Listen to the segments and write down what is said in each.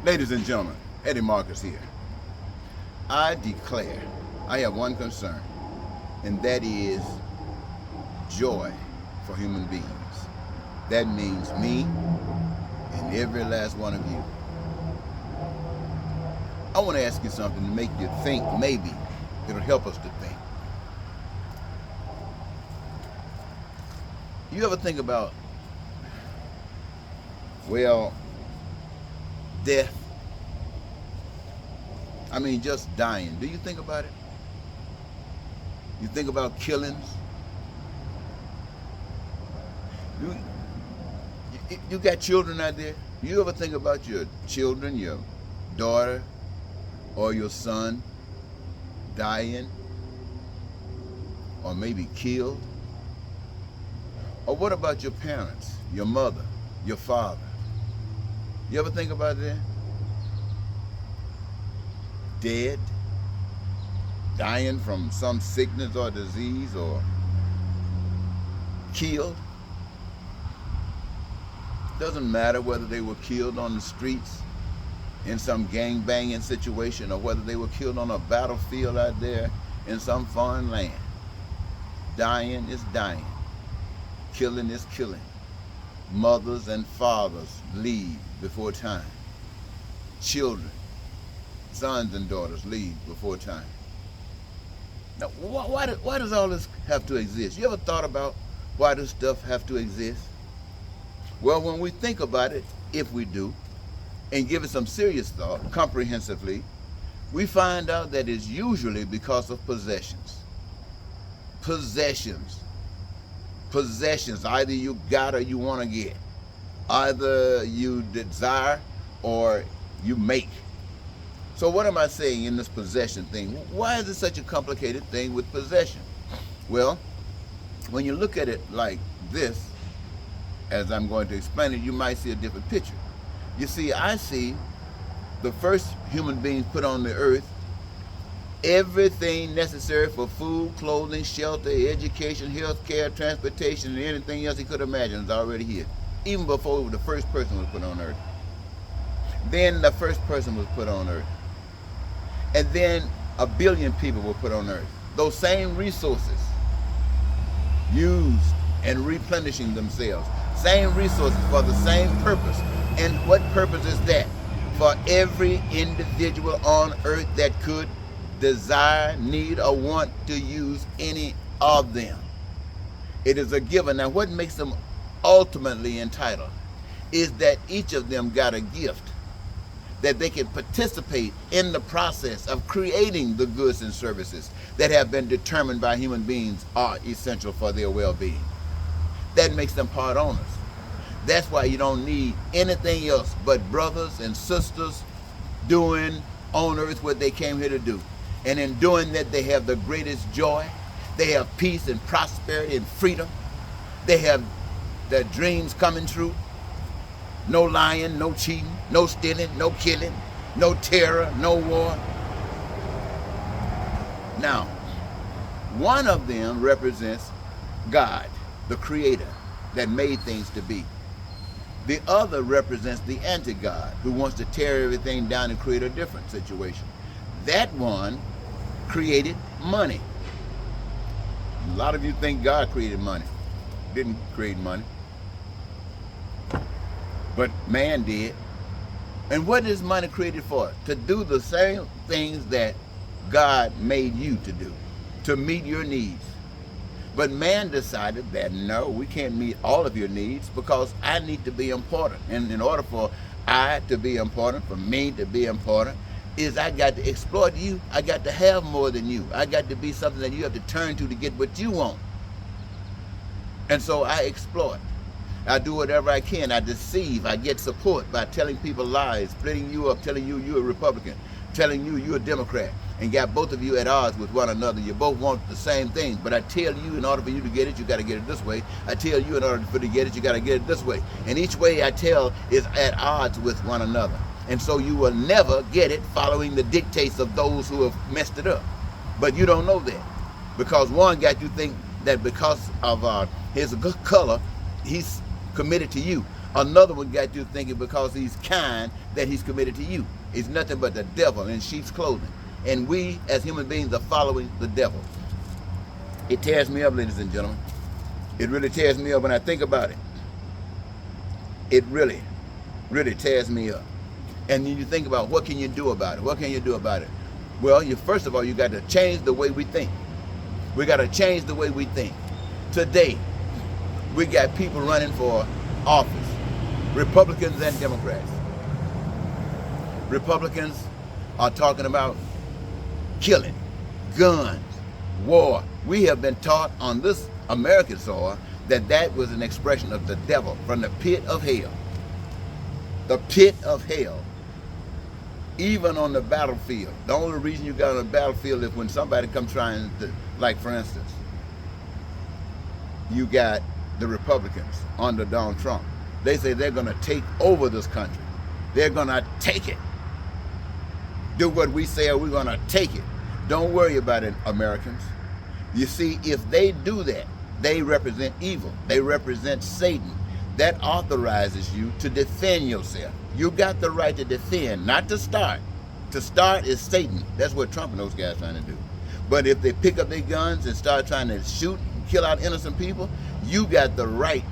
Ladies and gentlemen, Eddie Marcus here. I declare I have one concern, and that is joy for human beings. That means me and every last one of you. I want to ask you something to make you think. Maybe it'll help us to think. You ever think about, well, death? I mean, just dying. Do you think about it? You think about killings? You got children out there? You ever think about your children, your daughter or your son dying or maybe killed? Or what about your parents, your mother, your father? You ever think about that? Dead, dying from some sickness or disease, or killed. Doesn't matter whether they were killed on the streets in some gang banging situation or whether they were killed on a battlefield out there in some foreign land. Dying is dying. Killing is killing. Mothers and fathers leave before time. Children, sons and daughters leave before time. Now, why does all this have to exist? You ever thought about why this stuff have to exist? Well, when we think about it, if we do, and give it some serious thought, comprehensively, we find out that it's usually because of possessions. Possessions. Possessions. Either you got or you want to get. Either you desire or you make. So what am I saying in this possession thing? Why is it such a complicated thing with possession? Well, when you look at it like this, as I'm going to explain it, you might see a different picture. You see, I see the first human beings put on the earth, everything necessary for food, clothing, shelter, education, health care, transportation, and anything else he could imagine is already here, even before the first person was put on earth. Then the first person was put on earth. And then 1 billion people were put on earth. Those same resources used and replenishing themselves. Same resources for the same purpose. And what purpose is that? For every individual on earth that could desire, need, or want to use any of them. It is a given. Now, what makes them ultimately entitled is that each of them got a gift that they can participate in the process of creating the goods and services that have been determined by human beings are essential for their well-being. That makes them part owners. That's why you don't need anything else but brothers and sisters doing on earth what they came here to do. And in doing that, they have the greatest joy. They have peace and prosperity and freedom. They have their dreams coming true. No lying, no cheating, no stealing, no killing, no terror, no war. Now, one of them represents God, the creator that made things to be. The other represents the anti-God, who wants to tear everything down and create a different situation. That one created money. A lot of you think God created money. Didn't create money. But man did. And what is money created for? To do the same things that God made you to do, to meet your needs. But man decided that no, we can't meet all of your needs because I need to be important. And in order for I to be important, for me to be important, is I got to exploit you. I got to have more than you. I got to be something that you have to turn to get what you want. And so I exploit. I do whatever I can. I deceive. I get support by telling people lies, splitting you up, telling you you're a Republican, telling you you're a Democrat, and got both of you at odds with one another. You both want the same thing, but I tell you in order for you to get it, you got to get it this way. I tell you in order for you to get it, you got to get it this way. And each way I tell is at odds with one another. And so you will never get it following the dictates of those who have messed it up. But you don't know that. Because one got you think that because of his good color, he's committed to you. Another one got you thinking because he's kind that he's committed to you. It's nothing but the devil in sheep's clothing. And we, as human beings, are following the devil. It tears me up, ladies and gentlemen. It really tears me up when I think about it. It really, really tears me up. And then you think about, what can you do about it? What can you do about it? Well, first of all, you got to change the way we think. We got to change the way we think. Today, we got people running for office, Republicans and Democrats. Republicans are talking about killing, guns, war. We have been taught on this American soil that that was an expression of the devil from the pit of hell. The pit of hell. Even on the battlefield. The only reason you got on the battlefield is when somebody comes trying to, like for instance, you got the Republicans under Donald Trump. They say they're going to take over this country. They're going to take it. Do what we say or we're going to take it. Don't worry about it, Americans. You see, if they do that, they represent evil. They represent Satan. That authorizes you to defend yourself. You got the right to defend, not to start. To start is Satan. That's what Trump and those guys are trying to do. But if they pick up their guns and start trying to shoot and kill out innocent people, you got the right,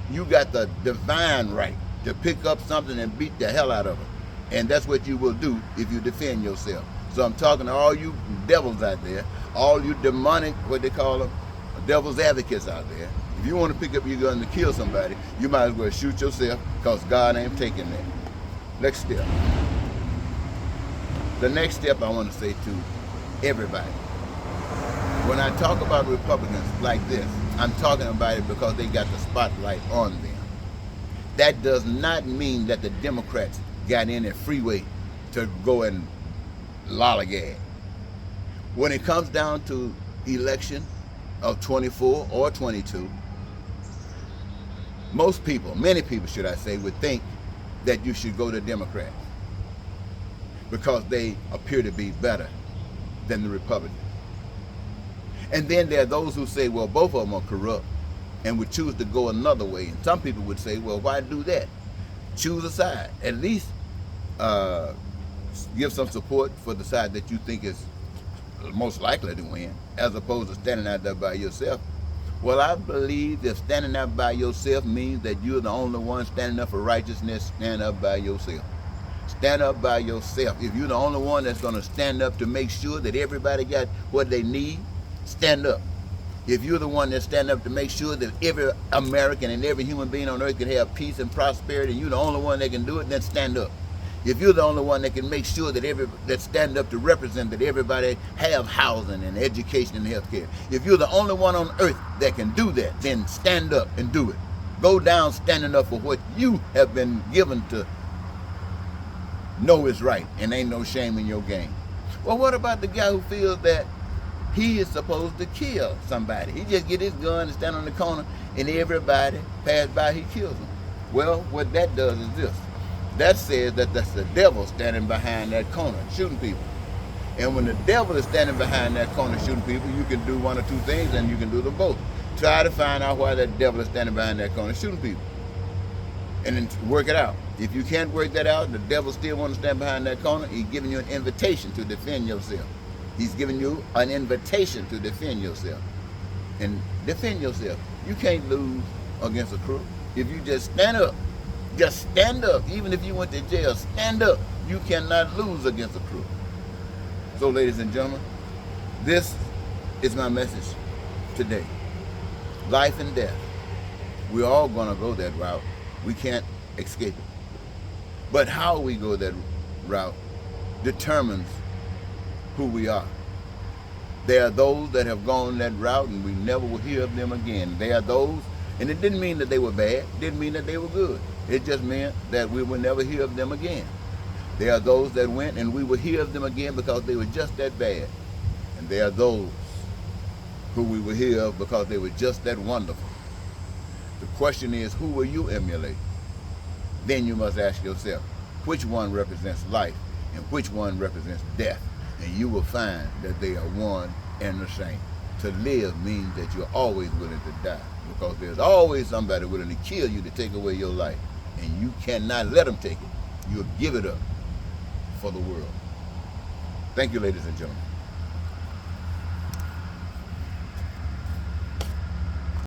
you got the divine right to pick up something and beat the hell out of it. And that's what you will do if you defend yourself. So I'm talking to all you devils out there, all you demonic, what they call them, devil's advocates out there. If you want to pick up your gun to kill somebody, you might as well shoot yourself, because God ain't taking that. Next step. The next step I want to say to everybody. When I talk about Republicans like this, I'm talking about it because they got the spotlight on them. That does not mean that the Democrats got any freeway to go and lollygag. When it comes down to election of 24 or 22, most people, many people should I say, would think that you should go to Democrats because they appear to be better than the Republicans. And then there are those who say, well, both of them are corrupt and would choose to go another way. And some people would say, well, why do that? Choose a side. At least give some support for the side that you think is most likely to win, as opposed to standing out there by yourself. Well, I believe if standing out by yourself means that you're the only one standing up for righteousness, stand up by yourself. Stand up by yourself. If you're the only one that's going to stand up to make sure that everybody got what they need, stand up. If you're the one that stand up to make sure that every American and every human being on earth can have peace and prosperity, and you're the only one that can do it, then stand up. If you're the only one that can make sure that stand up to represent that everybody have housing and education and health care, if you're the only one on earth that can do that, then stand up and do it. Go down standing up for what you have been given to know is right, and ain't no shame in your game. Well, what about the guy who feels that he is supposed to kill somebody? He just get his gun and stand on the corner, and everybody pass by, he kills them. Well, what that does is this. That says that that's the devil standing behind that corner shooting people. And when the devil is standing behind that corner shooting people, you can do one or two things, and you can do them both. Try to find out why that devil is standing behind that corner shooting people, and then work it out. If you can't work that out, the devil still wants to stand behind that corner, he's giving you an invitation to defend yourself. He's giving you an invitation to defend yourself. And defend yourself. You can't lose against a crook. If you just stand up, just stand up. Even if you went to jail, stand up. You cannot lose against a crook. So, ladies and gentlemen, this is my message today. Life and death. We're all going to go that route. We can't escape it. But how we go that route determines who we are. There are those that have gone that route and we never will hear of them again. There are those, and it didn't mean that they were bad, it didn't mean that they were good. It just meant that we will never hear of them again. There are those that went and we will hear of them again because they were just that bad. And there are those who we will hear of because they were just that wonderful. The question is, who will you emulate? Then you must ask yourself, which one represents life and which one represents death? And you will find that they are one and the same. To live means that you're always willing to die, because there's always somebody willing to kill you to take away your life. and you cannot let them take it. You'll give it up for the world. Thank you, ladies and gentlemen.